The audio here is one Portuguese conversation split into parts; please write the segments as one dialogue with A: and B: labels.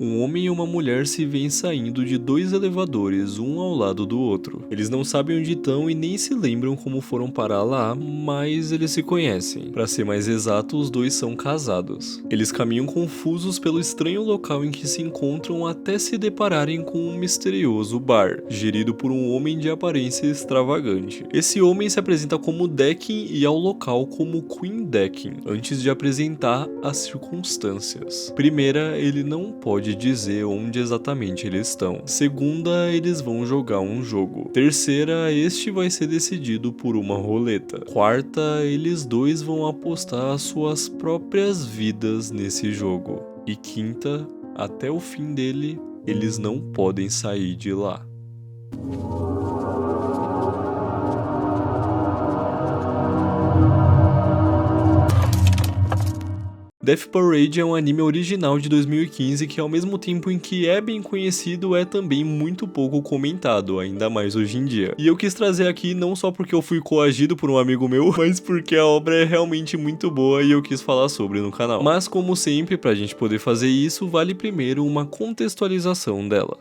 A: Um homem e uma mulher se veem saindo de dois elevadores, um ao lado do outro. Eles não sabem onde estão e nem se lembram como foram parar lá, mas eles se conhecem. Para ser mais exato, os dois são casados. Eles caminham confusos pelo estranho local em que se encontram até se depararem com um misterioso bar, gerido por um homem de aparência extravagante. Esse homem se apresenta como Decken e ao local como Queen Decken, antes de apresentar as circunstâncias. Primeira, ele não pode dizer onde exatamente eles estão. Segunda, eles vão jogar um jogo. Terceira, este vai ser decidido por uma roleta. Quarta, eles dois vão apostar as suas próprias vidas nesse jogo. E quinta, até o fim dele, eles não podem sair de lá. Death Parade é um anime original de 2015 que, ao mesmo tempo em que é bem conhecido, é também muito pouco comentado, ainda mais hoje em dia. E eu quis trazer aqui não só porque eu fui coagido por um amigo meu, mas porque a obra é realmente muito boa e eu quis falar sobre no canal. Mas como sempre, pra gente poder fazer isso, vale primeiro uma contextualização dela.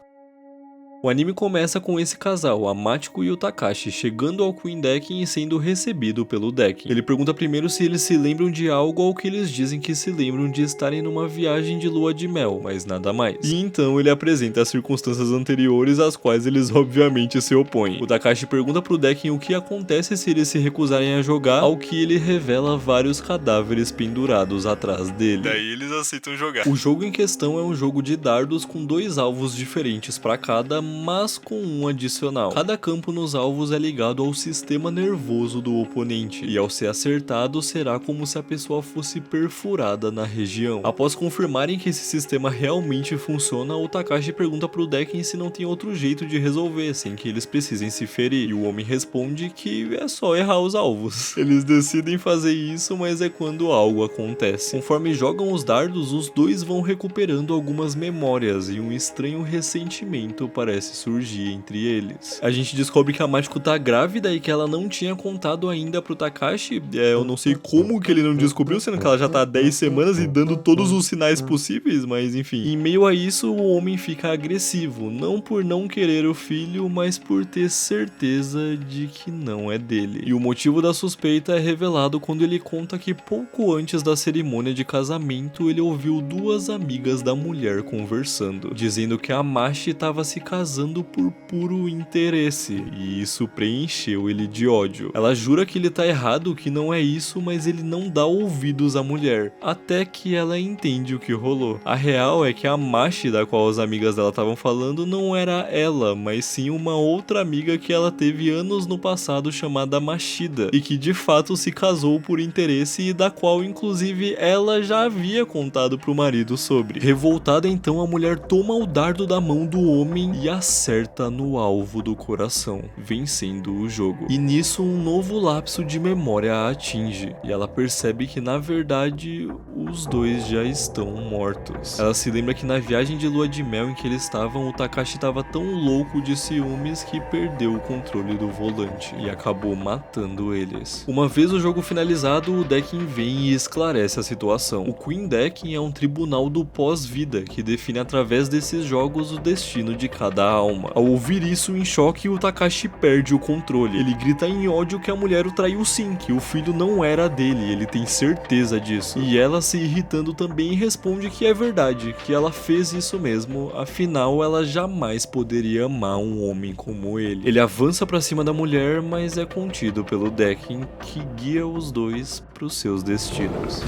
A: O anime começa com esse casal, a Machiko e o Takashi, chegando ao Queen Decken e sendo recebido pelo Decken. Ele pergunta primeiro se eles se lembram de algo ao que eles dizem que se lembram de estarem numa viagem de lua de mel, mas nada mais. E então ele apresenta as circunstâncias anteriores às quais eles obviamente se opõem. O Takashi pergunta pro Decken o que acontece se eles se recusarem a jogar, ao que ele revela vários cadáveres pendurados atrás dele. Daí eles aceitam jogar. O jogo em questão é um jogo de dardos com dois alvos diferentes para cada, mas com um adicional. Cada campo nos alvos é ligado ao sistema nervoso do oponente, e ao ser acertado será como se a pessoa fosse perfurada na região. Após confirmarem que esse sistema realmente funciona, o Takashi pergunta pro Decken se não tem outro jeito de resolver, sem que eles precisem se ferir, e o homem responde que é só errar os alvos. Eles decidem fazer isso, mas é quando algo acontece. Conforme jogam os dardos, os dois vão recuperando algumas memórias, e um estranho ressentimento parece surgir entre eles. A gente descobre que a Machiko tá grávida e que ela não tinha contado ainda pro Takashi. Eu não sei como que ele não descobriu, sendo que ela já tá há 10 semanas e dando todos os sinais possíveis, mas enfim. Em meio a isso, o homem fica agressivo, não por não querer o filho, mas por ter certeza de que não é dele. E o motivo da suspeita é revelado quando ele conta que pouco antes da cerimônia de casamento, ele ouviu duas amigas da mulher conversando, dizendo que a Machi estava se casando por puro interesse, e isso preencheu ele de ódio. Ela jura que ele tá errado, que não é isso, mas ele não dá ouvidos à mulher, até que ela entende o que rolou. A real é que a Machi, da qual as amigas dela estavam falando, não era ela, mas sim uma outra amiga que ela teve anos no passado chamada Machida, e que de fato se casou por interesse e da qual inclusive ela já havia contado pro marido sobre. Revoltada então, a mulher toma o dardo da mão do homem e acerta no alvo do coração, vencendo o jogo. E nisso um novo lapso de memória a atinge, e ela percebe que na verdade os dois já estão mortos. Ela se lembra que na viagem de lua de mel em que eles estavam, o Takashi estava tão louco de ciúmes que perdeu o controle do volante e acabou matando eles. Uma vez o jogo finalizado, o Decken vem e esclarece a situação. O Queen Decken é um tribunal do pós-vida que define através desses jogos o destino de cada alma. Ao ouvir isso, em choque, o Takashi perde o controle. Ele grita em ódio que a mulher o traiu sim, que o filho não era dele, ele tem certeza disso. E ela, se irritando também, responde que é verdade, que ela fez isso mesmo, afinal ela jamais poderia amar um homem como ele. Ele avança pra cima da mulher, mas é contido pelo Decken, que guia os dois pros seus destinos.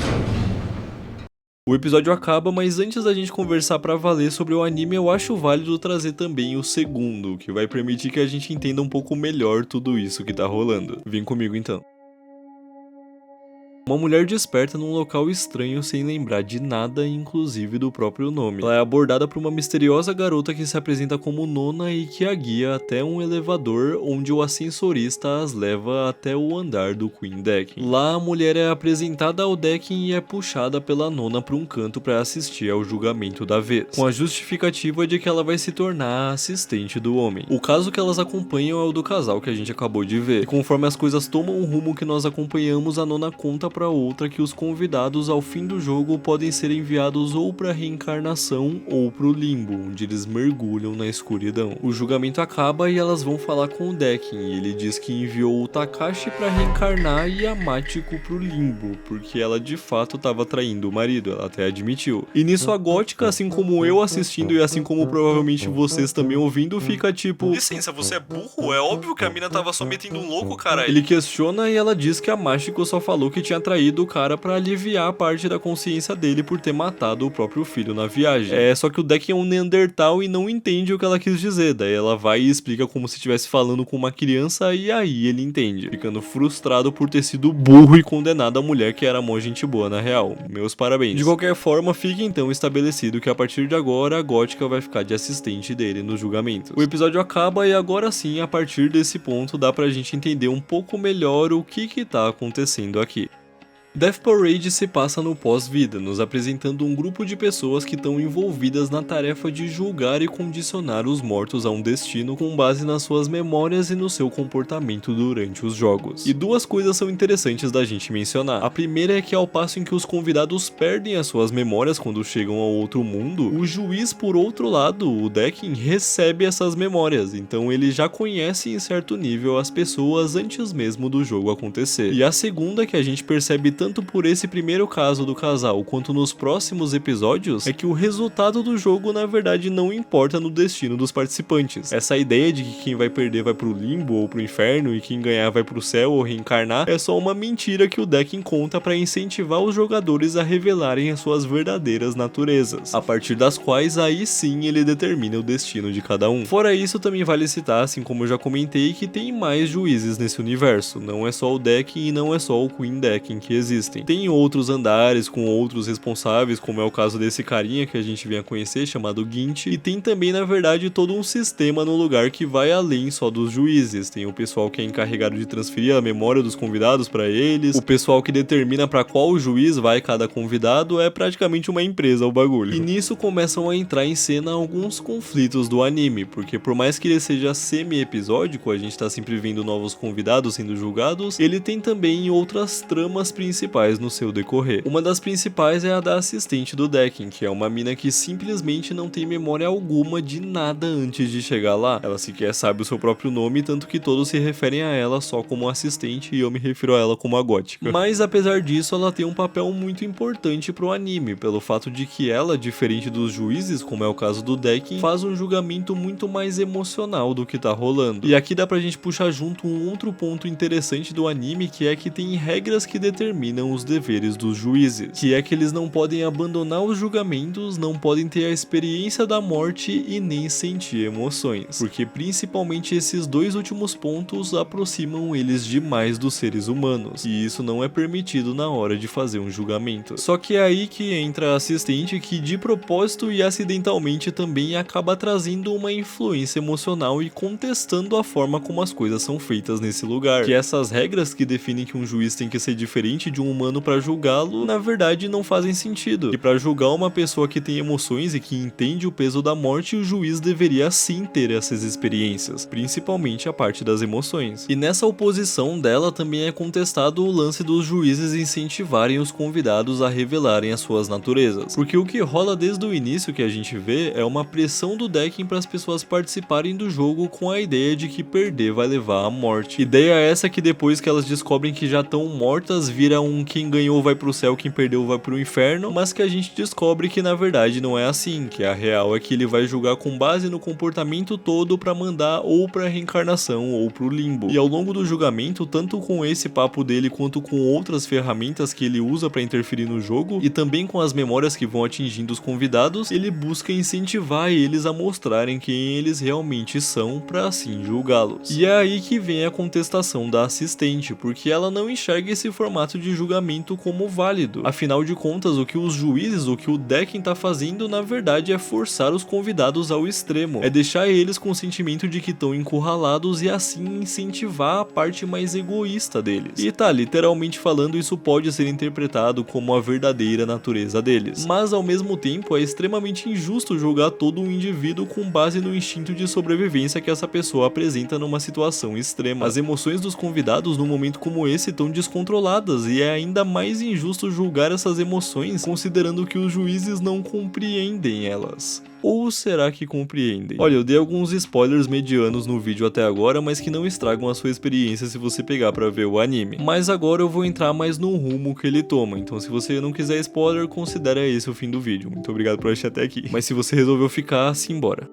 A: O episódio acaba, mas antes da gente conversar pra valer sobre o anime, eu acho válido trazer também o segundo, que vai permitir que a gente entenda um pouco melhor tudo isso que tá rolando. Vem comigo então. Uma mulher desperta num local estranho sem lembrar de nada, inclusive do próprio nome. Ela é abordada por uma misteriosa garota que se apresenta como Nona e que a guia até um elevador onde o ascensorista as leva até o andar do Queen Decken. Lá a mulher é apresentada ao Decken e é puxada pela Nona para um canto para assistir ao julgamento da vez, com a justificativa de que ela vai se tornar a assistente do homem. O caso que elas acompanham é o do casal que a gente acabou de ver, e conforme as coisas tomam o rumo que nós acompanhamos, a Nona conta para outra que os convidados ao fim do jogo podem ser enviados ou para reencarnação ou pro limbo, onde eles mergulham na escuridão. O julgamento acaba e elas vão falar com o Decken, e ele diz que enviou o Takashi para reencarnar e a Machiko pro limbo, porque ela de fato estava traindo o marido, ela até admitiu. E nisso a Gótica, assim como eu assistindo e assim como provavelmente vocês também ouvindo, fica tipo: licença, você é burro? É óbvio que a mina tava só metendo um louco, cara. Ele questiona e ela diz que a Machiko só falou que tinha traído o cara pra aliviar a parte da consciência dele por ter matado o próprio filho na viagem. Só que o Decken é um Neandertal e não entende o que ela quis dizer, daí ela vai e explica como se estivesse falando com uma criança e aí ele entende, ficando frustrado por ter sido burro e condenado a mulher que era mó gente boa na real. Meus parabéns. De qualquer forma, fica então estabelecido que a partir de agora a Gótica vai ficar de assistente dele nos julgamentos. O episódio acaba e agora sim, a partir desse ponto, dá pra gente entender um pouco melhor o que tá acontecendo aqui. Death Parade se passa no pós-vida, nos apresentando um grupo de pessoas que estão envolvidas na tarefa de julgar e condicionar os mortos a um destino com base nas suas memórias e no seu comportamento durante os jogos. E duas coisas são interessantes da gente mencionar. A primeira é que ao passo em que os convidados perdem as suas memórias quando chegam ao outro mundo, o juiz, por outro lado, o Decken, recebe essas memórias, então ele já conhece em certo nível as pessoas antes mesmo do jogo acontecer. E a segunda que a gente percebe tanto por esse primeiro caso do casal quanto nos próximos episódios é que o resultado do jogo na verdade não importa no destino dos participantes. Essa ideia de que quem vai perder vai pro limbo ou pro inferno e quem ganhar vai pro céu ou reencarnar é só uma mentira que o Decken conta para incentivar os jogadores a revelarem as suas verdadeiras naturezas, a partir das quais aí sim ele determina o destino de cada um. Fora isso, também vale citar, assim como eu já comentei, que tem mais juízes nesse universo, não é só o Decken e não é só o Queen Decken que existe. Tem outros andares com outros responsáveis, como é o caso desse carinha que a gente vem a conhecer, chamado Gint, e tem também, na verdade, todo um sistema no lugar que vai além só dos juízes. Tem o pessoal que é encarregado de transferir a memória dos convidados para eles, o pessoal que determina para qual juiz vai cada convidado, é praticamente uma empresa o bagulho. E nisso começam a entrar em cena alguns conflitos do anime, porque por mais que ele seja semi-episódico, a gente tá sempre vendo novos convidados sendo julgados, ele tem também outras tramas principais no seu decorrer. Uma das principais é a da assistente do Decken, que é uma mina que simplesmente não tem memória alguma de nada antes de chegar lá. Ela sequer sabe o seu próprio nome, tanto que todos se referem a ela só como assistente e eu me refiro a ela como a Gótica. Mas apesar disso, ela tem um papel muito importante pro anime, pelo fato de que ela, diferente dos juízes, como é o caso do Decken, faz um julgamento muito mais emocional do que tá rolando. E aqui dá pra gente puxar junto um outro ponto interessante do anime, que é que tem regras que determinam os deveres dos juízes, que é que eles não podem abandonar os julgamentos, não podem ter a experiência da morte e nem sentir emoções, porque principalmente esses dois últimos pontos aproximam eles demais dos seres humanos, e isso não é permitido na hora de fazer um julgamento. Só que é aí que entra a assistente, que de propósito e acidentalmente também acaba trazendo uma influência emocional e contestando a forma como as coisas são feitas nesse lugar, que essas regras que definem que um juiz tem que ser diferente de um humano para julgá-lo, na verdade não fazem sentido. E para julgar uma pessoa que tem emoções e que entende o peso da morte, o juiz deveria sim ter essas experiências, principalmente a parte das emoções. E nessa oposição dela também é contestado o lance dos juízes incentivarem os convidados a revelarem as suas naturezas, porque o que rola desde o início que a gente vê é uma pressão do Decken para as pessoas participarem do jogo com a ideia de que perder vai levar à morte. Ideia essa que depois que elas descobrem que já estão mortas vira quem ganhou vai pro céu, quem perdeu vai pro inferno, mas que a gente descobre que na verdade não é assim, que a real é que ele vai julgar com base no comportamento todo pra mandar ou pra reencarnação ou pro limbo. E ao longo do julgamento, tanto com esse papo dele quanto com outras ferramentas que ele usa pra interferir no jogo, e também com as memórias que vão atingindo os convidados, ele busca incentivar eles a mostrarem quem eles realmente são pra assim julgá-los. E é aí que vem a contestação da assistente, porque ela não enxerga esse formato de julgamento como válido. Afinal de contas, o que os juízes, o que o Decken tá fazendo, na verdade é forçar os convidados ao extremo. É deixar eles com o sentimento de que estão encurralados e assim incentivar a parte mais egoísta deles. E tá, literalmente falando, isso pode ser interpretado como a verdadeira natureza deles. Mas ao mesmo tempo, é extremamente injusto julgar todo um indivíduo com base no instinto de sobrevivência que essa pessoa apresenta numa situação extrema. As emoções dos convidados num momento como esse estão descontroladas, e é ainda mais injusto julgar essas emoções considerando que os juízes não compreendem elas. Ou será que compreendem? Olha, eu dei alguns spoilers medianos no vídeo até agora, mas que não estragam a sua experiência se você pegar pra ver o anime. Mas agora eu vou entrar mais no rumo que ele toma, então se você não quiser spoiler, considera esse o fim do vídeo. Muito obrigado por assistir até aqui. Mas se você resolveu ficar, simbora.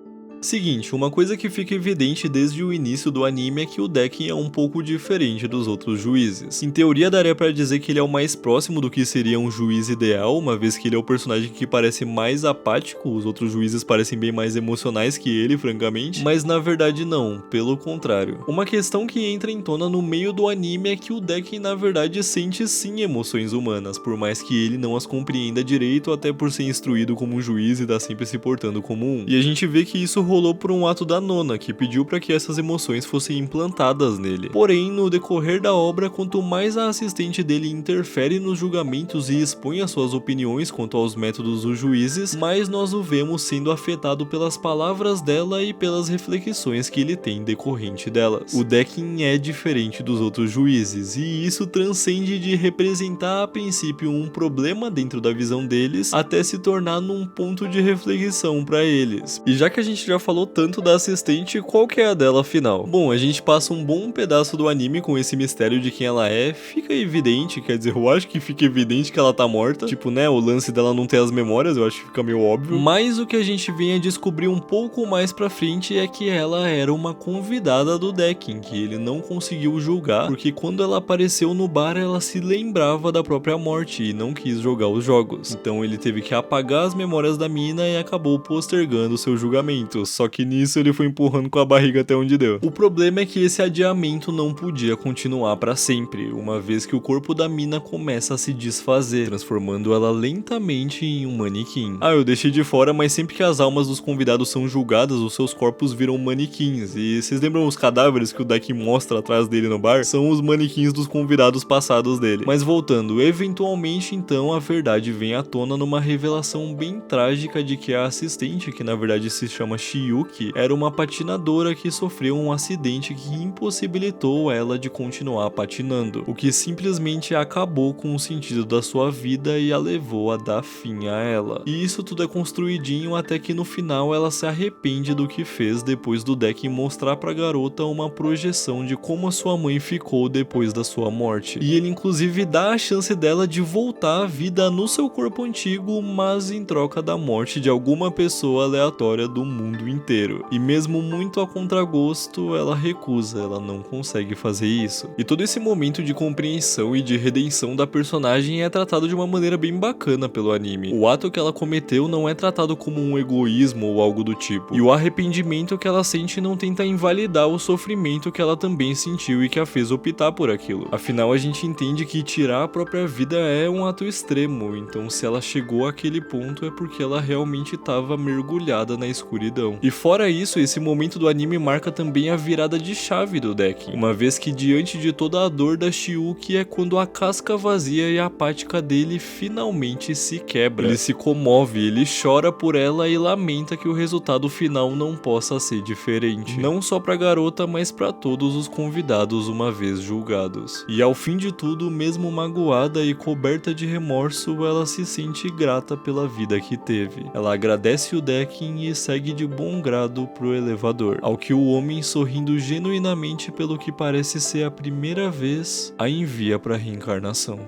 A: Seguinte, uma coisa que fica evidente desde o início do anime é que o Decken é um pouco diferente dos outros juízes. Em teoria daria pra dizer que ele é o mais próximo do que seria um juiz ideal, uma vez que ele é o personagem que parece mais apático, os outros juízes parecem bem mais emocionais que ele, francamente, mas na verdade não, pelo contrário. Uma questão que entra em tona no meio do anime é que o Decken na verdade sente sim emoções humanas, por mais que ele não as compreenda direito, até por ser instruído como um juiz e tá sempre se portando como um. E a gente vê que isso rolou por um ato da Nona, que pediu para que essas emoções fossem implantadas nele. Porém, no decorrer da obra, quanto mais a assistente dele interfere nos julgamentos e expõe as suas opiniões quanto aos métodos dos juízes, mais nós o vemos sendo afetado pelas palavras dela e pelas reflexões que ele tem decorrente delas. O Decken é diferente dos outros juízes, e isso transcende de representar a princípio um problema dentro da visão deles, até se tornar num ponto de reflexão para eles. E já que a gente já falou tanto da assistente, qual que é a dela afinal? Bom, a gente passa um bom pedaço do anime com esse mistério de quem ela é, fica evidente, quer dizer, eu acho que fica evidente que ela tá morta, tipo, né, o lance dela não ter as memórias, eu acho que fica meio óbvio, mas o que a gente vem a descobrir um pouco mais pra frente é que ela era uma convidada do Decken, que ele não conseguiu julgar, porque quando ela apareceu no bar, ela se lembrava da própria morte e não quis jogar os jogos, então ele teve que apagar as memórias da mina e acabou postergando seu julgamento. Só que nisso ele foi empurrando com a barriga até onde deu. O problema é que esse adiamento não podia continuar pra sempre, uma vez que o corpo da mina começa a se desfazer, transformando ela lentamente em um manequim. Ah, eu deixei de fora, mas sempre que as almas dos convidados são julgadas, os seus corpos viram manequins. E vocês lembram os cadáveres que o Deck mostra atrás dele no bar? São os manequins dos convidados passados dele. Mas voltando, eventualmente então a verdade vem à tona numa revelação bem trágica de que a assistente, que na verdade se chama Chiyuki, era uma patinadora que sofreu um acidente que impossibilitou ela de continuar patinando, o que simplesmente acabou com o sentido da sua vida e a levou a dar fim a ela. E isso tudo é construidinho até que no final ela se arrepende do que fez depois do Deck mostrar pra garota uma projeção de como a sua mãe ficou depois da sua morte. E ele inclusive dá a chance dela de voltar à vida no seu corpo antigo, mas em troca da morte de alguma pessoa aleatória do mundo inteiro. E mesmo muito a contragosto, ela recusa, ela não consegue fazer isso. E todo esse momento de compreensão e de redenção da personagem é tratado de uma maneira bem bacana pelo anime. O ato que ela cometeu não é tratado como um egoísmo ou algo do tipo. E o arrependimento que ela sente não tenta invalidar o sofrimento que ela também sentiu e que a fez optar por aquilo. Afinal, a gente entende que tirar a própria vida é um ato extremo, então se ela chegou àquele ponto é porque ela realmente estava mergulhada na escuridão. E fora isso, esse momento do anime marca também a virada de chave do Decken, uma vez que diante de toda a dor da Chiyuki é quando a casca vazia e apática dele finalmente se quebra. Ele se comove, ele chora por ela e lamenta que o resultado final não possa ser diferente, não só pra garota, mas pra todos os convidados uma vez julgados. E ao fim de tudo, mesmo magoada e coberta de remorso, ela se sente grata pela vida que teve. Ela agradece o Decken e segue de bom grado pro elevador, ao que o homem, sorrindo genuinamente pelo que parece ser a primeira vez, a envia pra reencarnação.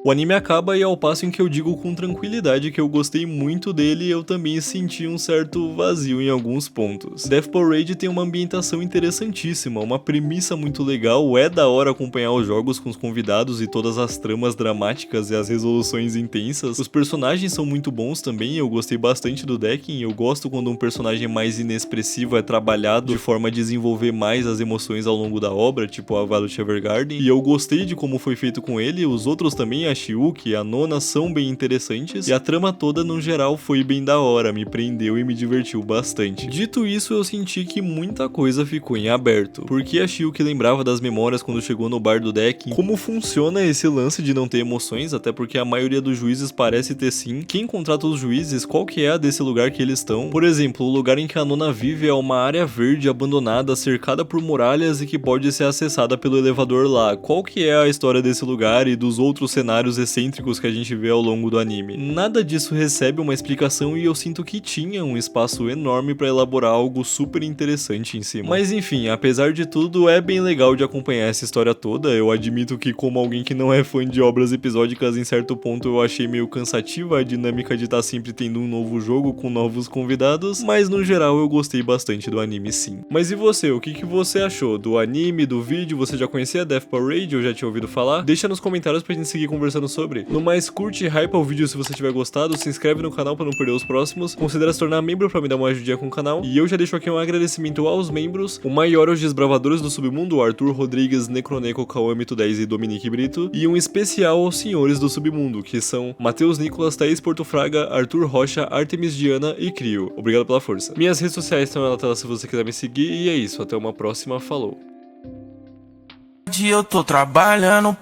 A: O anime acaba e ao passo em que eu digo com tranquilidade que eu gostei muito dele, eu também senti um certo vazio em alguns pontos. Death Parade tem uma ambientação interessantíssima, uma premissa muito legal, é da hora acompanhar os jogos com os convidados e todas as tramas dramáticas e as resoluções intensas. Os personagens são muito bons também, eu gostei bastante do Decken, eu gosto quando um personagem mais inexpressivo é trabalhado de forma a desenvolver mais as emoções ao longo da obra, tipo a Violet Evergarden, e eu gostei de como foi feito com ele, os outros também Shiuki, a Nona são bem interessantes, e a trama toda no geral foi bem da hora, me prendeu e me divertiu bastante. Dito isso, eu senti que muita coisa ficou em aberto, porque a Shiuki lembrava das memórias quando chegou no bar do deck, como funciona esse lance de não ter emoções, até porque a maioria dos juízes parece ter sim, quem contrata os juízes, qual que é a desse lugar que eles estão. Por exemplo, o lugar em que a Nona vive é uma área verde abandonada, cercada por muralhas e que pode ser acessada pelo elevador lá. Qual que é a história desse lugar e dos outros cenários excêntricos que a gente vê ao longo do anime? Nada disso recebe uma explicação e eu sinto que tinha um espaço enorme pra elaborar algo super interessante em cima. Mas enfim, apesar de tudo, é bem legal de acompanhar essa história toda. Eu admito que, como alguém que não é fã de obras episódicas, em certo ponto eu achei meio cansativa a dinâmica de estar sempre tendo um novo jogo com novos convidados, mas no geral eu gostei bastante do anime sim. Mas e você, o que você achou do anime, do vídeo? Você já conhecia Death Parade ou já tinha ouvido falar? Deixa nos comentários pra gente seguir conversando sobre. No mais, curte e hypa o vídeo se você tiver gostado, se inscreve no canal pra não perder os próximos, considera se tornar membro pra me dar uma ajudinha com o canal, e eu já deixo aqui um agradecimento aos membros, o maior aos desbravadores do submundo, Arthur Rodrigues, Necroneco, Kawamito 10 e Dominique Brito, e um especial aos senhores do submundo, que são Matheus Nicolas, Thaís Portofraga, Arthur Rocha, Artemis Diana e Crio. Obrigado pela força. Minhas redes sociais estão na tela se você quiser me seguir, e é isso, até uma próxima, falou.
B: Eu tô trabalhando